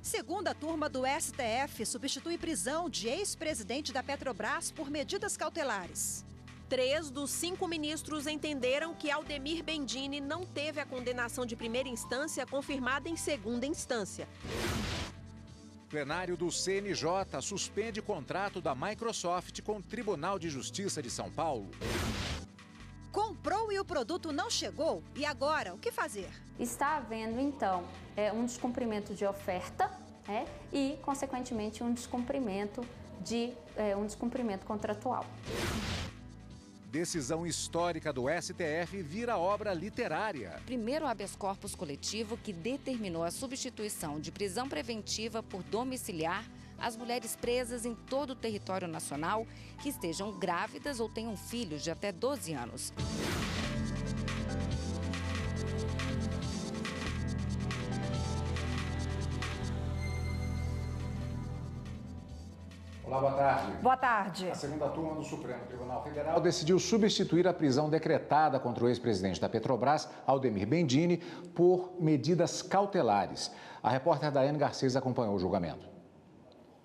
Segunda turma do STF substitui prisão de ex-presidente da Petrobras por medidas cautelares. 3 dos 5 ministros entenderam que Aldemir Bendini não teve a condenação de primeira instância confirmada em segunda instância. Plenário do CNJ suspende contrato da Microsoft com o Tribunal de Justiça de São Paulo. Comprou e o produto não chegou? E agora, o que fazer? Está havendo, então, um descumprimento de oferta e, consequentemente, um descumprimento contratual. Decisão histórica do STF vira obra literária. Primeiro habeas corpus coletivo que determinou a substituição de prisão preventiva por domiciliar às mulheres presas em todo o território nacional que estejam grávidas ou tenham filhos de até 12 anos. Olá, boa tarde. Boa tarde. A segunda turma do Supremo Tribunal Federal decidiu substituir a prisão decretada contra o ex-presidente da Petrobras, Aldemir Bendini, por medidas cautelares. A repórter Daiane Garcês acompanhou o julgamento.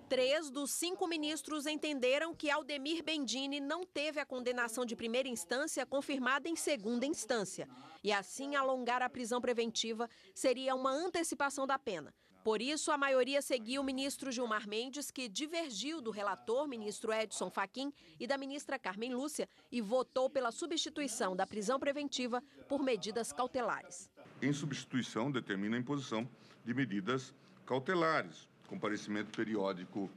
3 dos 5 ministros entenderam que Aldemir Bendini não teve a condenação de primeira instância confirmada em segunda instância. E assim, alongar a prisão preventiva seria uma antecipação da pena. Por isso, a maioria seguiu o ministro Gilmar Mendes, que divergiu do relator, ministro Edson Fachin, e da ministra Carmen Lúcia, e votou pela substituição da prisão preventiva por medidas cautelares. Em substituição, determina a imposição de medidas cautelares, comparecimento periódico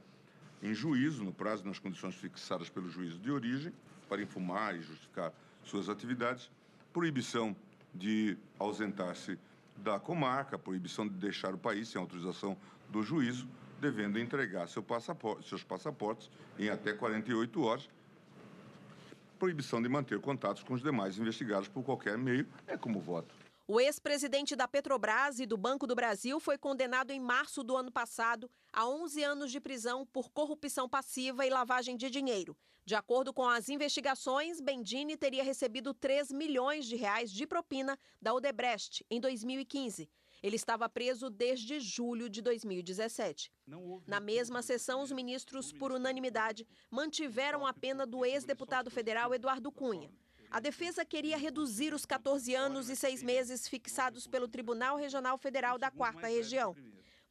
em juízo, no prazo e nas condições fixadas pelo juízo de origem, para infumar e justificar suas atividades, proibição de ausentar-se da comarca, proibição de deixar o país sem autorização do juízo, devendo entregar seus passaportes em até 48 horas, proibição de manter contatos com os demais investigados por qualquer meio, como voto. O ex-presidente da Petrobras e do Banco do Brasil foi condenado em março do ano passado a 11 anos de prisão por corrupção passiva e lavagem de dinheiro. De acordo com as investigações, Bendini teria recebido 3 milhões de reais de propina da Odebrecht em 2015. Ele estava preso desde julho de 2017. Na mesma sessão, os ministros, por unanimidade, mantiveram a pena do ex-deputado federal Eduardo Cunha. A defesa queria reduzir os 14 anos e 6 meses fixados pelo Tribunal Regional Federal da 4ª Região.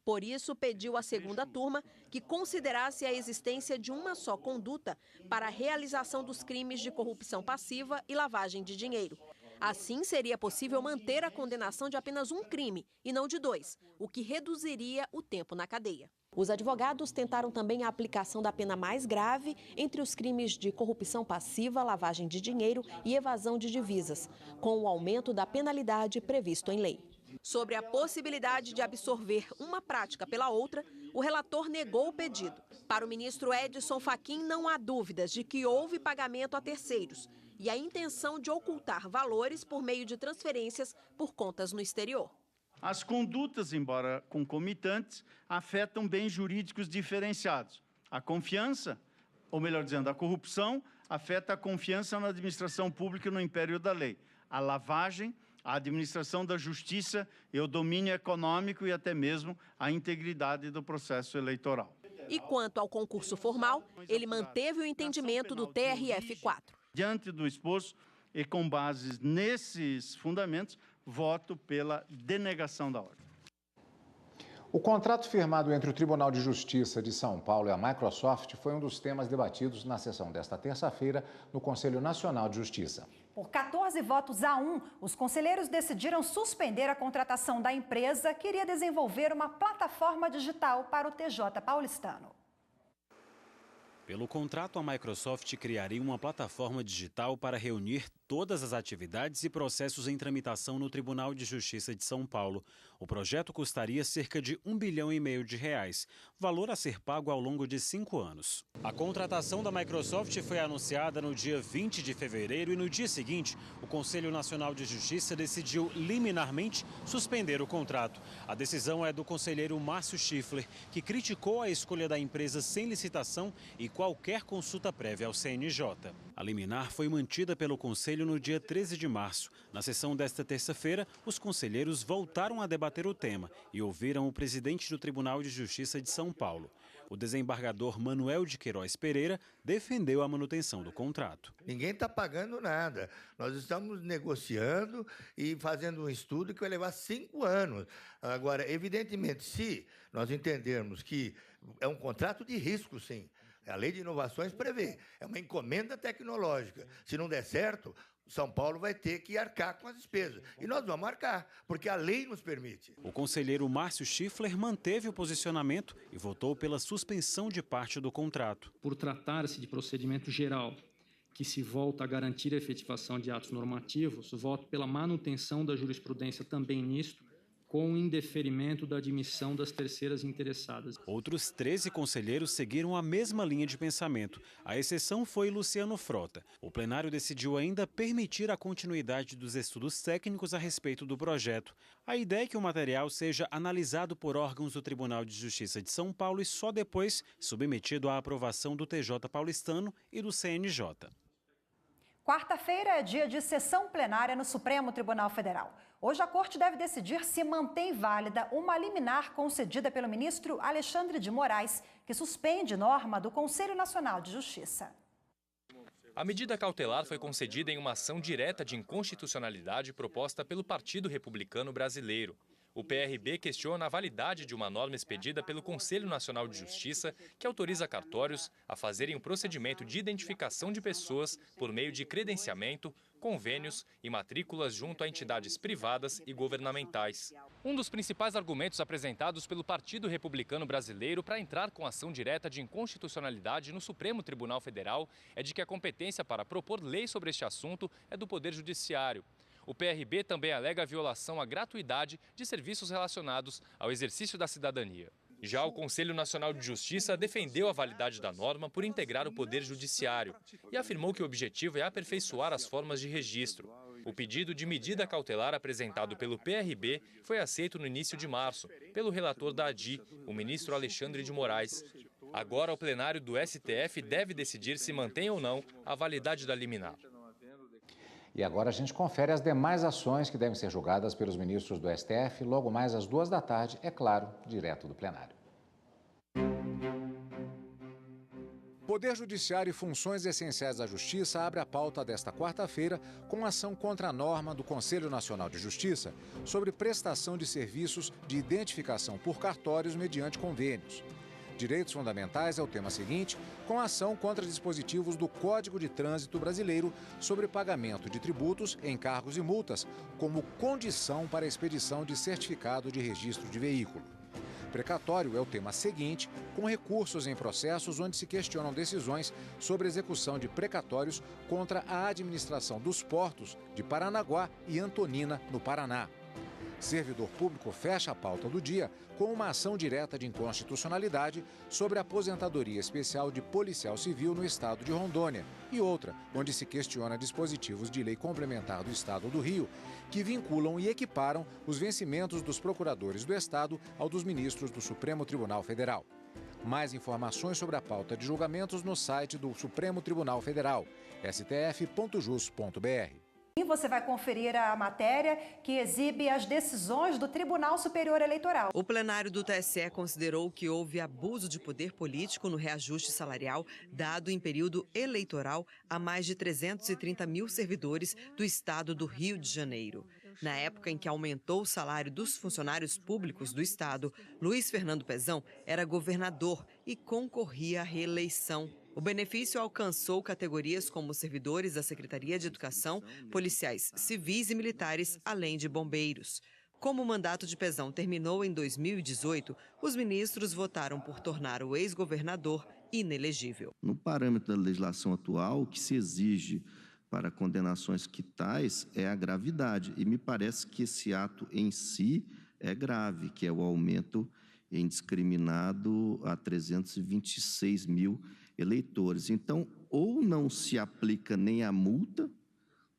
Por isso, pediu à segunda turma que considerasse a existência de uma só conduta para a realização dos crimes de corrupção passiva e lavagem de dinheiro. Assim, seria possível manter a condenação de apenas um crime e não de 2, o que reduziria o tempo na cadeia. Os advogados tentaram também a aplicação da pena mais grave entre os crimes de corrupção passiva, lavagem de dinheiro e evasão de divisas, com o aumento da penalidade previsto em lei. Sobre a possibilidade de absorver uma prática pela outra, o relator negou o pedido. Para o ministro Edson Fachin, não há dúvidas de que houve pagamento a terceiros e a intenção de ocultar valores por meio de transferências por contas no exterior. As condutas, embora concomitantes, afetam bens jurídicos diferenciados. A confiança, ou melhor dizendo, a corrupção, afeta a confiança na administração pública e no império da lei. A lavagem, a administração da justiça e o domínio econômico e até mesmo a integridade do processo eleitoral. E quanto ao concurso formal, ele manteve o entendimento do TRF4. Diante do exposto e com bases nesses fundamentos, voto pela denegação da ordem. O contrato firmado entre o Tribunal de Justiça de São Paulo e a Microsoft foi um dos temas debatidos na sessão desta terça-feira no Conselho Nacional de Justiça. Por 14 votos a 1, os conselheiros decidiram suspender a contratação da empresa que iria desenvolver uma plataforma digital para o TJ paulistano. Pelo contrato, a Microsoft criaria uma plataforma digital para reunir todas as atividades e processos em tramitação no Tribunal de Justiça de São Paulo. O projeto custaria cerca de R$1,5 bilhão, valor a ser pago ao longo de 5 anos. A contratação da Microsoft foi anunciada no dia 20 de fevereiro e no dia seguinte, o Conselho Nacional de Justiça decidiu liminarmente suspender o contrato. A decisão é do conselheiro Márcio Schiffler, que criticou a escolha da empresa sem licitação e qualquer consulta prévia ao CNJ. A liminar foi mantida pelo Conselho no dia 13 de março. Na sessão desta terça-feira, os conselheiros voltaram a debater o tema e ouviram o presidente do Tribunal de Justiça de São Paulo. O desembargador Manuel de Queiroz Pereira defendeu a manutenção do contrato. Ninguém está pagando nada. Nós estamos negociando e fazendo um estudo que vai levar 5 anos. Agora, evidentemente, se nós entendermos que é um contrato de risco, sim, a Lei de Inovações prevê, é uma encomenda tecnológica. Se não der certo, São Paulo vai ter que arcar com as despesas. E nós vamos arcar, porque a lei nos permite. O conselheiro Márcio Schiffler manteve o posicionamento e votou pela suspensão de parte do contrato. Por tratar-se de procedimento geral, que se volta a garantir a efetivação de atos normativos, voto pela manutenção da jurisprudência também nisto, com o indeferimento da admissão das terceiras interessadas. Outros 13 conselheiros seguiram a mesma linha de pensamento. A exceção foi Luciano Frota. O plenário decidiu ainda permitir a continuidade dos estudos técnicos a respeito do projeto. A ideia é que o material seja analisado por órgãos do Tribunal de Justiça de São Paulo e só depois submetido à aprovação do TJ paulistano e do CNJ. Quarta-feira é dia de sessão plenária no Supremo Tribunal Federal. Hoje a Corte deve decidir se mantém válida uma liminar concedida pelo ministro Alexandre de Moraes, que suspende norma do Conselho Nacional de Justiça. A medida cautelar foi concedida em uma ação direta de inconstitucionalidade proposta pelo Partido Republicano Brasileiro. O PRB questiona a validade de uma norma expedida pelo Conselho Nacional de Justiça que autoriza cartórios a fazerem um procedimento de identificação de pessoas por meio de credenciamento, convênios e matrículas junto a entidades privadas e governamentais. Um dos principais argumentos apresentados pelo Partido Republicano Brasileiro para entrar com ação direta de inconstitucionalidade no Supremo Tribunal Federal é de que a competência para propor lei sobre este assunto é do Poder Judiciário. O PRB também alega a violação à gratuidade de serviços relacionados ao exercício da cidadania. Já o Conselho Nacional de Justiça defendeu a validade da norma por integrar o Poder Judiciário e afirmou que o objetivo é aperfeiçoar as formas de registro. O pedido de medida cautelar apresentado pelo PRB foi aceito no início de março, pelo relator da ADI, o ministro Alexandre de Moraes. Agora, o plenário do STF deve decidir se mantém ou não a validade da liminar. E agora a gente confere as demais ações que devem ser julgadas pelos ministros do STF logo mais às 2 da tarde, é claro, direto do plenário. Poder Judiciário e Funções Essenciais da Justiça abre a pauta desta quarta-feira com ação contra a norma do Conselho Nacional de Justiça sobre prestação de serviços de identificação por cartórios mediante convênios. Direitos fundamentais é o tema seguinte, com ação contra dispositivos do Código de Trânsito Brasileiro sobre pagamento de tributos, encargos e multas, como condição para a expedição de certificado de registro de veículo. Precatório é o tema seguinte, com recursos em processos onde se questionam decisões sobre execução de precatórios contra a administração dos portos de Paranaguá e Antonina, no Paraná. Servidor público fecha a pauta do dia com uma ação direta de inconstitucionalidade sobre a aposentadoria especial de policial civil no estado de Rondônia e outra, onde se questiona dispositivos de lei complementar do estado do Rio que vinculam e equiparam os vencimentos dos procuradores do estado ao dos ministros do Supremo Tribunal Federal. Mais informações sobre a pauta de julgamentos no site do Supremo Tribunal Federal, stf.jus.br. E você vai conferir a matéria que exibe as decisões do Tribunal Superior Eleitoral. O plenário do TSE considerou que houve abuso de poder político no reajuste salarial dado em período eleitoral a mais de 330 mil servidores do estado do Rio de Janeiro. Na época em que aumentou o salário dos funcionários públicos do estado, Luiz Fernando Pezão era governador e concorria à reeleição. O benefício alcançou categorias como servidores da Secretaria de Educação, policiais civis e militares, além de bombeiros. Como o mandato de Pezão terminou em 2018, os ministros votaram por tornar o ex-governador inelegível. No parâmetro da legislação atual, o que se exige para condenações quitais é a gravidade. E me parece que esse ato em si é grave, que é o aumento indiscriminado a 326 mil eleitores. Então, ou não se aplica nem a multa,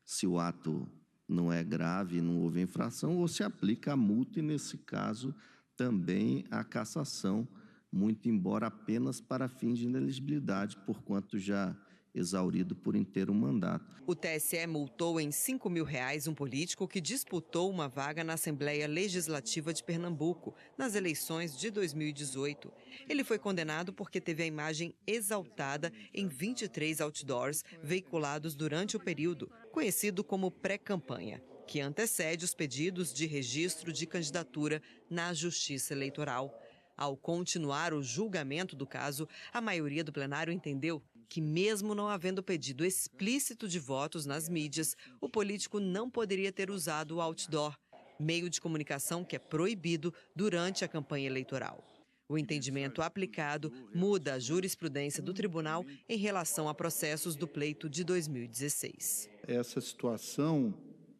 se o ato não é grave, não houve infração, ou se aplica a multa e, nesse caso, também a cassação muito embora apenas para fins de inelegibilidade, porquanto já exaurido por inteiro o mandato. O TSE multou em R$ 5.000 um político que disputou uma vaga na Assembleia Legislativa de Pernambuco, nas eleições de 2018. Ele foi condenado porque teve a imagem exaltada em 23 outdoors veiculados durante o período, conhecido como pré-campanha, que antecede os pedidos de registro de candidatura na Justiça Eleitoral. Ao continuar o julgamento do caso, a maioria do plenário entendeu que, mesmo não havendo pedido explícito de votos nas mídias, o político não poderia ter usado o outdoor, meio de comunicação que é proibido durante a campanha eleitoral. O entendimento aplicado muda a jurisprudência do tribunal em relação a processos do pleito de 2016. Essa situação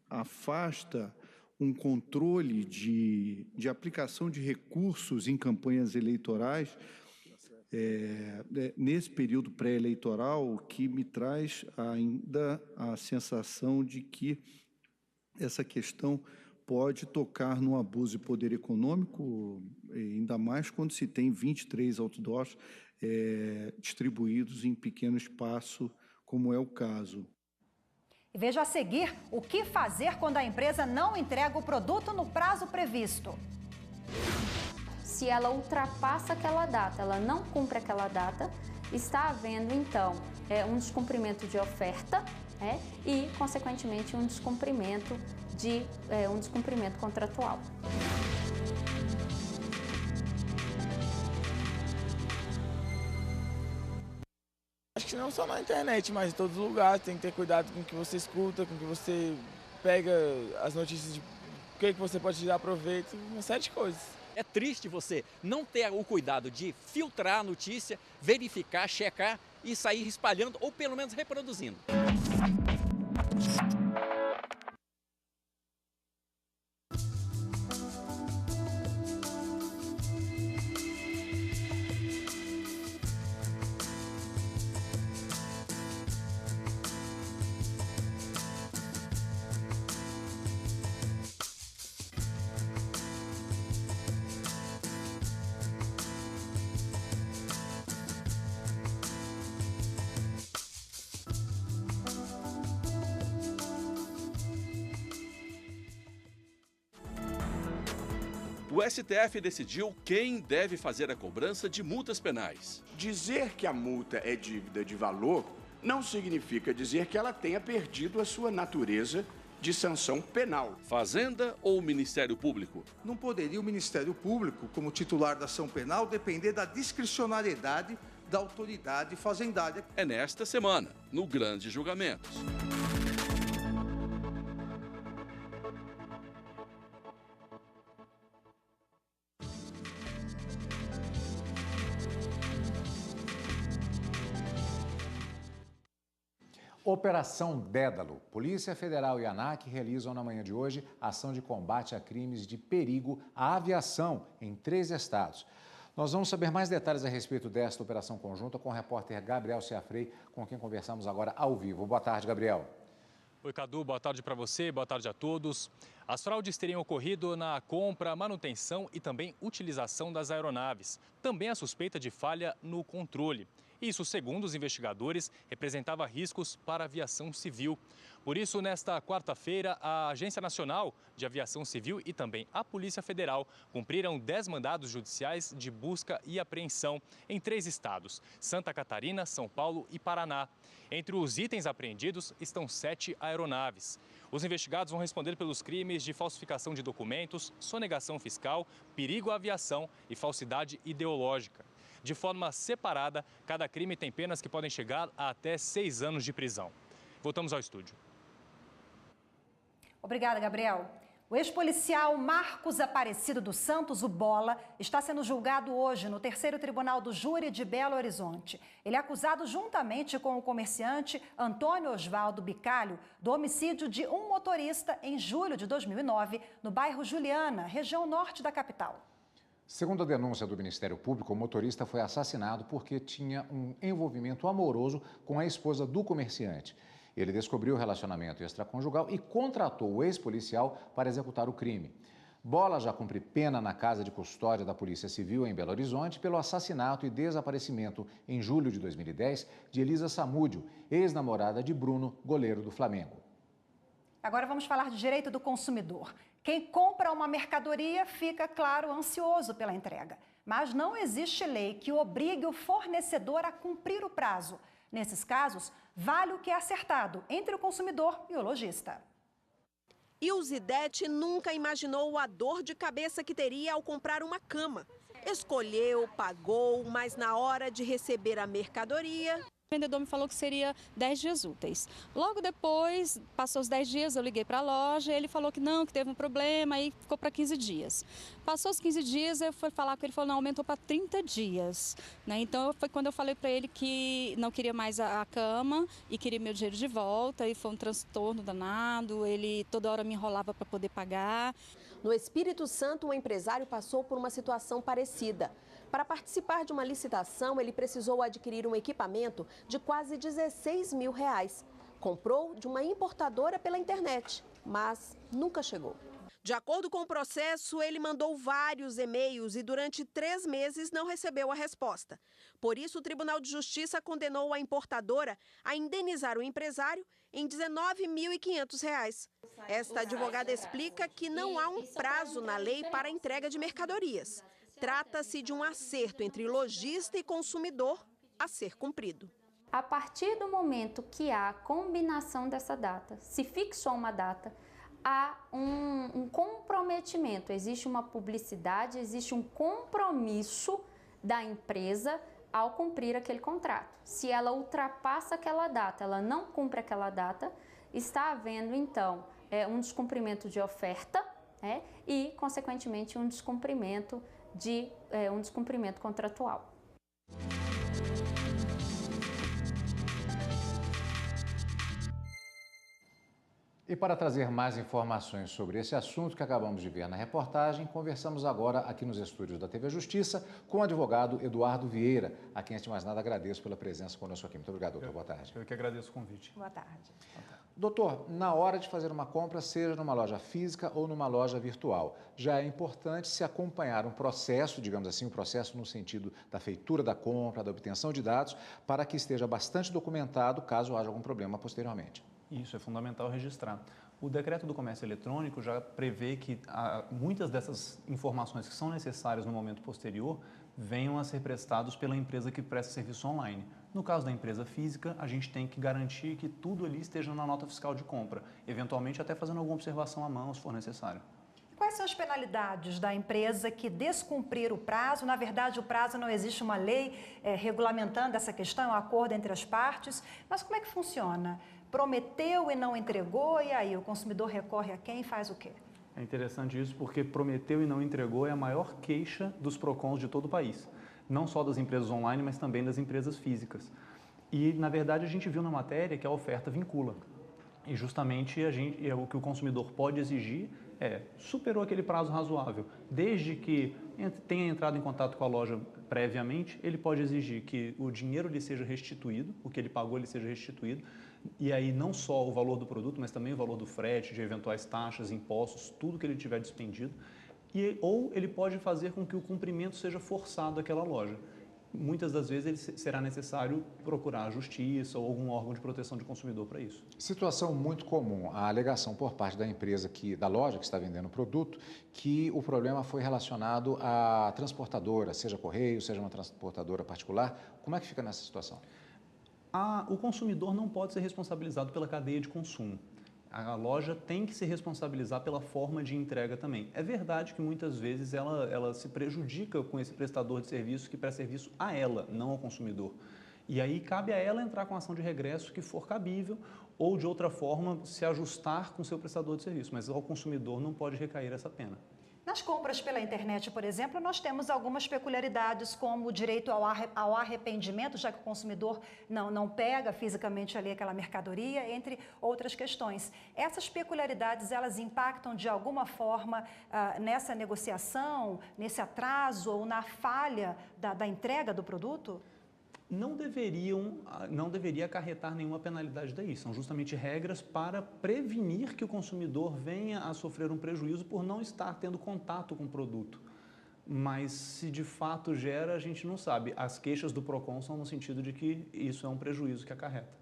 afasta um controle de aplicação de recursos em campanhas eleitorais nesse período pré-eleitoral, que me traz ainda a sensação de que essa questão pode tocar no abuso de poder econômico, ainda mais quando se tem 23 outdoors distribuídos em pequeno espaço, como é o caso. E veja a seguir o que fazer quando a empresa não entrega o produto no prazo previsto. Se ela ultrapassa aquela data, ela não cumpre aquela data, está havendo, então, um descumprimento de oferta e, consequentemente, um descumprimento contratual. Acho que não só na internet, mas em todos os lugares. Tem que ter cuidado com o que você escuta, com o que você pega as notícias de o que você pode tirar proveito, uma série de coisas. É triste você não ter o cuidado de filtrar a notícia, verificar, checar e sair espalhando ou pelo menos reproduzindo. O STF decidiu quem deve fazer a cobrança de multas penais. Dizer que a multa é dívida de valor não significa dizer que ela tenha perdido a sua natureza de sanção penal. Fazenda ou Ministério Público? Não poderia o Ministério Público, como titular da ação penal, depender da discricionariedade da autoridade fazendária. É nesta semana, no Grande Julgamentos. Operação Dédalo. Polícia Federal e ANAC realizam na manhã de hoje ação de combate a crimes de perigo à aviação em 3 estados. Nós vamos saber mais detalhes a respeito desta operação conjunta com o repórter Gabriel Ciafrei, com quem conversamos agora ao vivo. Boa tarde, Gabriel. Oi, Cadu. Boa tarde para você, boa tarde a todos. As fraudes teriam ocorrido na compra, manutenção e também utilização das aeronaves. Também a suspeita de falha no controle. Isso, segundo os investigadores, representava riscos para a aviação civil. Por isso, nesta quarta-feira, a Agência Nacional de Aviação Civil e também a Polícia Federal cumpriram 10 mandados judiciais de busca e apreensão em 3 estados: Santa Catarina, São Paulo e Paraná. Entre os itens apreendidos estão 7 aeronaves. Os investigados vão responder pelos crimes de falsificação de documentos, sonegação fiscal, perigo à aviação e falsidade ideológica. De forma separada, cada crime tem penas que podem chegar a até 6 anos de prisão. Voltamos ao estúdio. Obrigada, Gabriel. O ex-policial Marcos Aparecido dos Santos, o Bola, está sendo julgado hoje no 3º Tribunal do Júri de Belo Horizonte. Ele é acusado juntamente com o comerciante Antônio Osvaldo Bicalho do homicídio de um motorista em julho de 2009, no bairro Juliana, região norte da capital. Segundo a denúncia do Ministério Público, o motorista foi assassinado porque tinha um envolvimento amoroso com a esposa do comerciante. Ele descobriu o relacionamento extraconjugal e contratou o ex-policial para executar o crime. Bola já cumpre pena na casa de custódia da Polícia Civil em Belo Horizonte pelo assassinato e desaparecimento, em julho de 2010, de Elisa Samúdio, ex-namorada de Bruno, goleiro do Flamengo. Agora vamos falar de direito do consumidor. Quem compra uma mercadoria fica, claro, ansioso pela entrega. Mas não existe lei que obrigue o fornecedor a cumprir o prazo. Nesses casos, vale o que é acertado entre o consumidor e o lojista. Ilzidete nunca imaginou a dor de cabeça que teria ao comprar uma cama. Escolheu, pagou, mas na hora de receber a mercadoria... O vendedor me falou que seria 10 dias úteis. Logo depois, passou os 10 dias, eu liguei para a loja, ele falou que não, que teve um problema, aí ficou para 15 dias. Passou os 15 dias, eu fui falar com ele, falou, não, aumentou para 30 dias. Né? Então, foi quando eu falei para ele que não queria mais a cama e queria meu dinheiro de volta, e foi um transtorno danado, ele toda hora me enrolava para poder pagar. No Espírito Santo, um empresário passou por uma situação parecida. Para participar de uma licitação, ele precisou adquirir um equipamento de quase R$16 mil. Comprou de uma importadora pela internet, mas nunca chegou. De acordo com o processo, ele mandou vários e-mails e durante 3 meses não recebeu a resposta. Por isso, o Tribunal de Justiça condenou a importadora a indenizar o empresário em R$19.500. Esta advogada explica que não há um prazo na lei para a entrega de mercadorias. Trata-se de um acerto entre lojista e consumidor a ser cumprido. A partir do momento que há a combinação dessa data, se fixou uma data, há um comprometimento, existe uma publicidade, existe um compromisso da empresa ao cumprir aquele contrato. Se ela ultrapassa aquela data, ela não cumpre aquela data, está havendo então um descumprimento de oferta e, consequentemente, um descumprimento contratual. E para trazer mais informações sobre esse assunto que acabamos de ver na reportagem, conversamos agora aqui nos estúdios da TV Justiça com o advogado Eduardo Vieira, a quem, antes de mais nada, agradeço pela presença conosco aqui. Muito obrigado, doutor. Boa tarde. Eu que agradeço o convite. Boa tarde. Doutor, na hora de fazer uma compra, seja numa loja física ou numa loja virtual, já é importante se acompanhar um processo, digamos assim, um processo no sentido da feitura da compra, da obtenção de dados, para que esteja bastante documentado caso haja algum problema posteriormente. Isso, é fundamental registrar. O decreto do comércio eletrônico já prevê que muitas dessas informações que são necessárias no momento posterior venham a ser prestados pela empresa que presta serviço online. No caso da empresa física, a gente tem que garantir que tudo ali esteja na nota fiscal de compra, eventualmente até fazendo alguma observação à mão, se for necessário. Quais são as penalidades da empresa que descumprir o prazo? Na verdade, o prazo não existe uma lei regulamentando essa questão, é um acordo entre as partes, mas como é que funciona? Prometeu e não entregou, e aí o consumidor recorre a quem e faz o quê? É interessante isso porque prometeu e não entregou é a maior queixa dos PROCONs de todo o país. Não só das empresas online, mas também das empresas físicas. E, na verdade, a gente viu na matéria que a oferta vincula. E justamente o que o consumidor pode exigir superou aquele prazo razoável. Desde que tenha entrado em contato com a loja previamente, ele pode exigir que o dinheiro lhe seja restituído, o que ele pagou lhe seja restituído, e aí não só o valor do produto, mas também o valor do frete, de eventuais taxas, impostos, tudo que ele tiver despendido, ou ele pode fazer com que o cumprimento seja forçado àquela loja. Muitas das vezes será necessário procurar a justiça ou algum órgão de proteção de consumidor para isso. Situação muito comum, a alegação por parte da empresa, da loja que está vendendo o produto, que o problema foi relacionado à transportadora, seja correio, seja uma transportadora particular. Como é que fica nessa situação? O consumidor não pode ser responsabilizado pela cadeia de consumo. A loja tem que se responsabilizar pela forma de entrega também. É verdade que muitas vezes ela se prejudica com esse prestador de serviço que presta serviço a ela, não ao consumidor. E aí cabe a ela entrar com ação de regresso que for cabível ou, de outra forma, se ajustar com o seu prestador de serviço. Mas ao consumidor não pode recair essa pena. Nas compras pela internet, por exemplo, nós temos algumas peculiaridades, como o direito ao arrependimento, já que o consumidor não pega fisicamente ali aquela mercadoria, entre outras questões. Essas peculiaridades, elas impactam de alguma forma nessa negociação, nesse atraso ou na falha da entrega do produto? não deveria acarretar nenhuma penalidade daí. São justamente regras para prevenir que o consumidor venha a sofrer um prejuízo por não estar tendo contato com o produto. Mas se de fato gera, a gente não sabe. As queixas do PROCON são no sentido de que isso é um prejuízo que acarreta.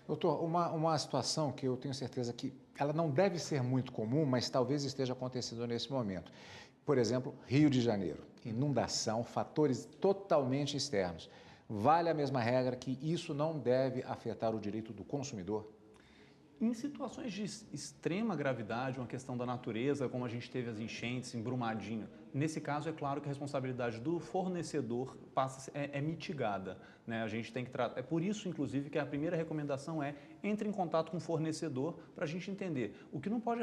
Doutor, uma situação que eu tenho certeza que ela não deve ser muito comum, mas talvez esteja acontecendo nesse momento. Por exemplo, Rio de Janeiro, inundação, fatores totalmente externos. Vale a mesma regra que isso não deve afetar o direito do consumidor? Em situações de extrema gravidade, uma questão da natureza, como a gente teve as enchentes em Brumadinho, nesse caso é claro que a responsabilidade do fornecedor é mitigada, né? A gente tem que tratar. É por isso, inclusive, que a primeira recomendação é entre em contato com o fornecedor para a gente entender. O que não pode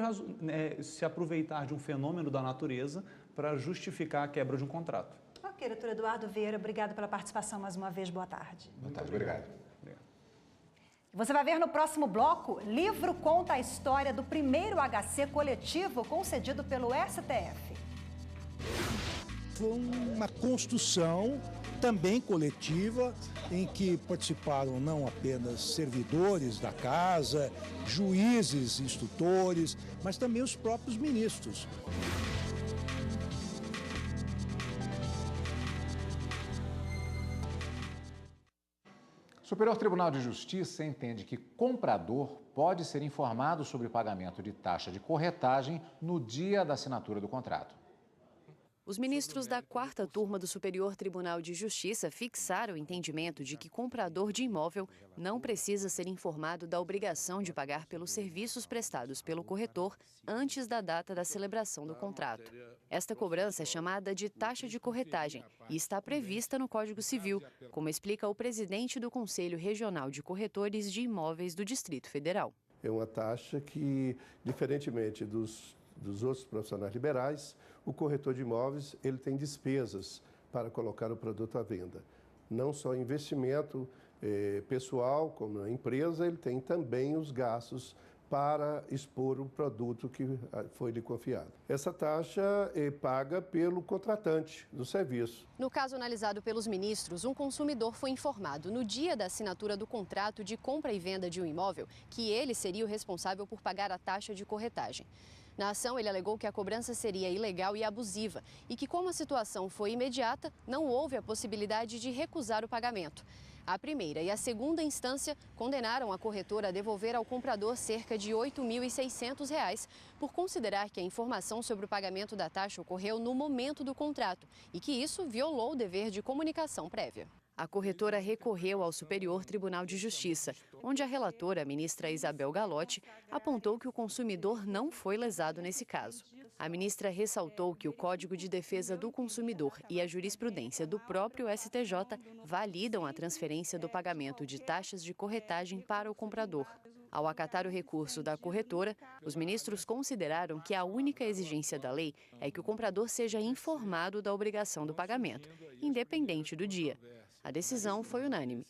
se aproveitar de um fenômeno da natureza para justificar a quebra de um contrato. Ok, doutor Eduardo Vieira, obrigado pela participação mais uma vez. Boa tarde. Boa tarde, obrigado. Você vai ver no próximo bloco, livro conta a história do primeiro HC coletivo concedido pelo STF. Foi uma construção também coletiva, em que participaram não apenas servidores da casa, juízes, instrutores, mas também os próprios ministros. O Superior Tribunal de Justiça entende que comprador pode ser informado sobre o pagamento de taxa de corretagem no dia da assinatura do contrato. Os ministros da 4ª Turma do Superior Tribunal de Justiça fixaram o entendimento de que comprador de imóvel não precisa ser informado da obrigação de pagar pelos serviços prestados pelo corretor antes da data da celebração do contrato. Esta cobrança é chamada de taxa de corretagem e está prevista no Código Civil, como explica o presidente do Conselho Regional de Corretores de Imóveis do Distrito Federal. É uma taxa que, diferentemente dos outros profissionais liberais, o corretor de imóveis ele tem despesas para colocar o produto à venda. Não só investimento pessoal, como a empresa, ele tem também os gastos para expor o produto que foi lhe confiado. Essa taxa é paga pelo contratante do serviço. No caso analisado pelos ministros, um consumidor foi informado no dia da assinatura do contrato de compra e venda de um imóvel que ele seria o responsável por pagar a taxa de corretagem. Na ação, ele alegou que a cobrança seria ilegal e abusiva e que, como a situação foi imediata, não houve a possibilidade de recusar o pagamento. A primeira e a segunda instância condenaram a corretora a devolver ao comprador cerca de R$ 8.600 por considerar que a informação sobre o pagamento da taxa ocorreu no momento do contrato e que isso violou o dever de comunicação prévia. A corretora recorreu ao Superior Tribunal de Justiça, onde a relatora, a ministra Isabel Galotti, apontou que o consumidor não foi lesado nesse caso. A ministra ressaltou que o Código de Defesa do Consumidor e a jurisprudência do próprio STJ validam a transferência do pagamento de taxas de corretagem para o comprador. Ao acatar o recurso da corretora, os ministros consideraram que a única exigência da lei é que o comprador seja informado da obrigação do pagamento, independente do dia. A decisão foi unânime.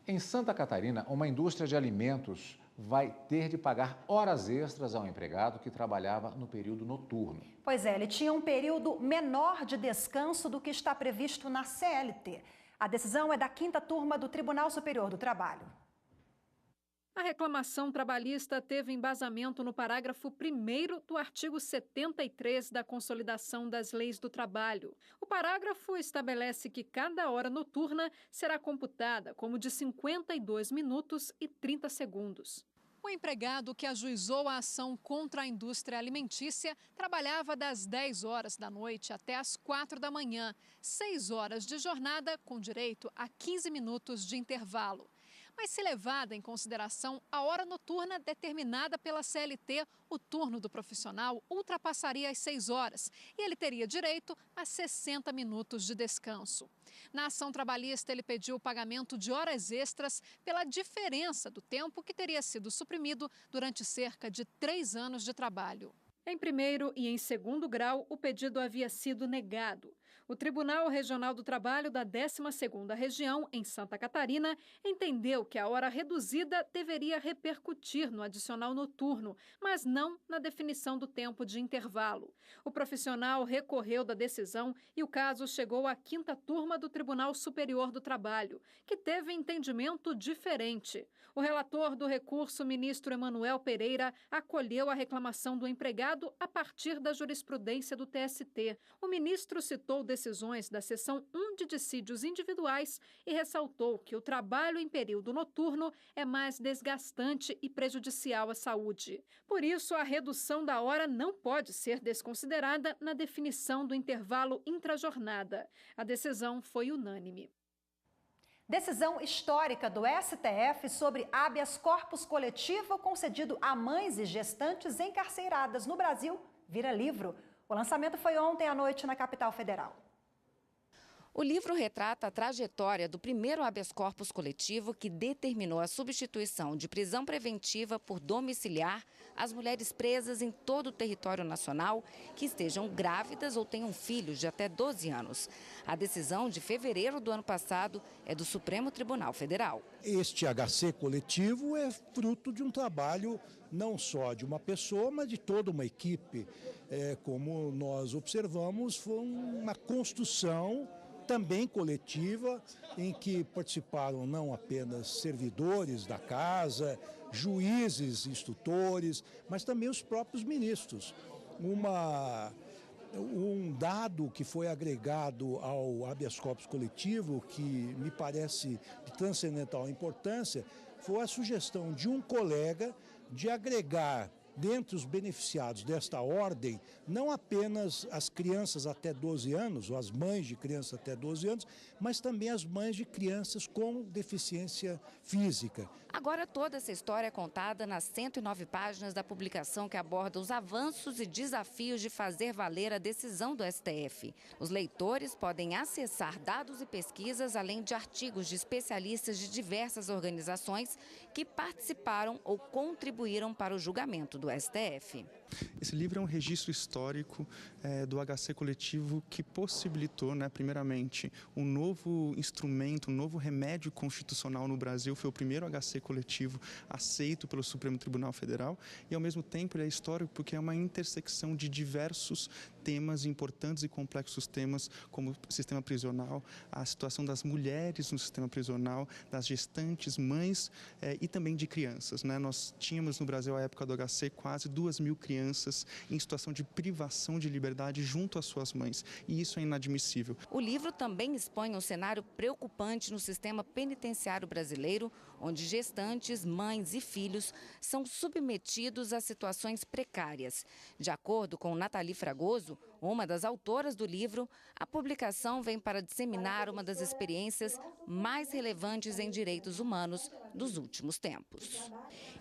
Em Santa Catarina, uma indústria de alimentos vai ter de pagar horas extras ao empregado que trabalhava no período noturno. Pois é, ele tinha um período menor de descanso do que está previsto na CLT. A decisão é da 5ª Turma do Tribunal Superior do Trabalho. A reclamação trabalhista teve embasamento no parágrafo 1º do artigo 73 da Consolidação das Leis do Trabalho. O parágrafo estabelece que cada hora noturna será computada como de 52 minutos e 30 segundos. O empregado que ajuizou a ação contra a indústria alimentícia trabalhava das 10 horas da noite até as 4 da manhã, 6 horas de jornada com direito a 15 minutos de intervalo. Mas se levada em consideração a hora noturna determinada pela CLT, o turno do profissional ultrapassaria as 6 horas e ele teria direito a 60 minutos de descanso. Na ação trabalhista, ele pediu o pagamento de horas extras pela diferença do tempo que teria sido suprimido durante cerca de 3 anos de trabalho. Em primeiro e em segundo grau, o pedido havia sido negado. O Tribunal Regional do Trabalho da 12ª Região, em Santa Catarina, entendeu que a hora reduzida deveria repercutir no adicional noturno, mas não na definição do tempo de intervalo. O profissional recorreu da decisão e o caso chegou à 5ª turma do Tribunal Superior do Trabalho, que teve entendimento diferente. O relator do recurso, ministro Emanuel Pereira, acolheu a reclamação do empregado a partir da jurisprudência do TST. O ministro citou decisões da seção 1 de dissídios individuais e ressaltou que o trabalho em período noturno é mais desgastante e prejudicial à saúde. Por isso, a redução da hora não pode ser desconsiderada na definição do intervalo intrajornada. A decisão foi unânime. Decisão histórica do STF sobre habeas corpus coletivo concedido a mães e gestantes encarceradas no Brasil vira livro. O lançamento foi ontem à noite na capital federal. O livro retrata a trajetória do primeiro habeas corpus coletivo que determinou a substituição de prisão preventiva por domiciliar às mulheres presas em todo o território nacional que estejam grávidas ou tenham filhos de até 12 anos. A decisão de fevereiro do ano passado é do Supremo Tribunal Federal. Este HC coletivo é fruto de um trabalho não só de uma pessoa, mas de toda uma equipe. Como nós observamos, foi uma construção também coletiva, em que participaram não apenas servidores da casa, juízes, instrutores, mas também os próprios ministros. Um dado que foi agregado ao habeas corpus coletivo, que me parece de transcendental importância, foi a sugestão de um colega de agregar dentre os beneficiados desta ordem, não apenas as crianças até 12 anos, ou as mães de crianças até 12 anos, mas também as mães de crianças com deficiência física. Agora toda essa história é contada nas 109 páginas da publicação que aborda os avanços e desafios de fazer valer a decisão do STF. Os leitores podem acessar dados e pesquisas, além de artigos de especialistas de diversas organizações que participaram ou contribuíram para o julgamento do STF. Esse livro é um registro histórico do HC coletivo que possibilitou, primeiramente, um novo instrumento, um novo remédio constitucional no Brasil. Foi o primeiro HC coletivo aceito pelo Supremo Tribunal Federal e, ao mesmo tempo, ele é histórico porque é uma intersecção de diversos temas, importantes e complexos temas, como o sistema prisional, a situação das mulheres no sistema prisional, das gestantes, mães e também de crianças. Nós tínhamos no Brasil, à época do HC, quase 2.000 crianças em situação de privação de liberdade junto às suas mães, e isso é inadmissível. O livro também expõe um cenário preocupante no sistema penitenciário brasileiro, onde gestantes, mães e filhos são submetidos a situações precárias. De acordo com Nathalie Fragoso, uma das autoras do livro, a publicação vem para disseminar uma das experiências mais relevantes em direitos humanos dos últimos tempos.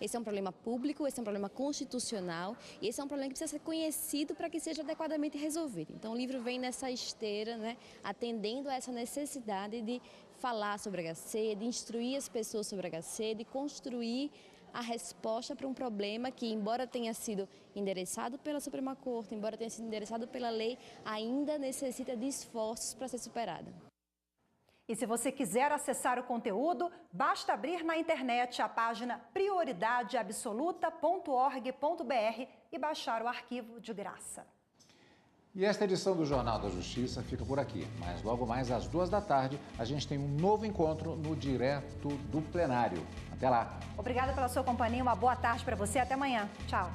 Esse é um problema público, esse é um problema constitucional e esse é um problema que precisa ser conhecido para que seja adequadamente resolvido. Então o livro vem nessa esteira, atendendo a essa necessidade de falar sobre HC, de instruir as pessoas sobre HC, de construir a resposta para um problema que, embora tenha sido endereçado pela Suprema Corte, embora tenha sido endereçado pela lei, ainda necessita de esforços para ser superado. E se você quiser acessar o conteúdo, basta abrir na internet a página prioridadeabsoluta.org.br e baixar o arquivo de graça. E esta edição do Jornal da Justiça fica por aqui. Mas logo mais às 14h, a gente tem um novo encontro no Direto do Plenário. Até lá. Obrigada pela sua companhia, uma boa tarde para você. Até amanhã. Tchau.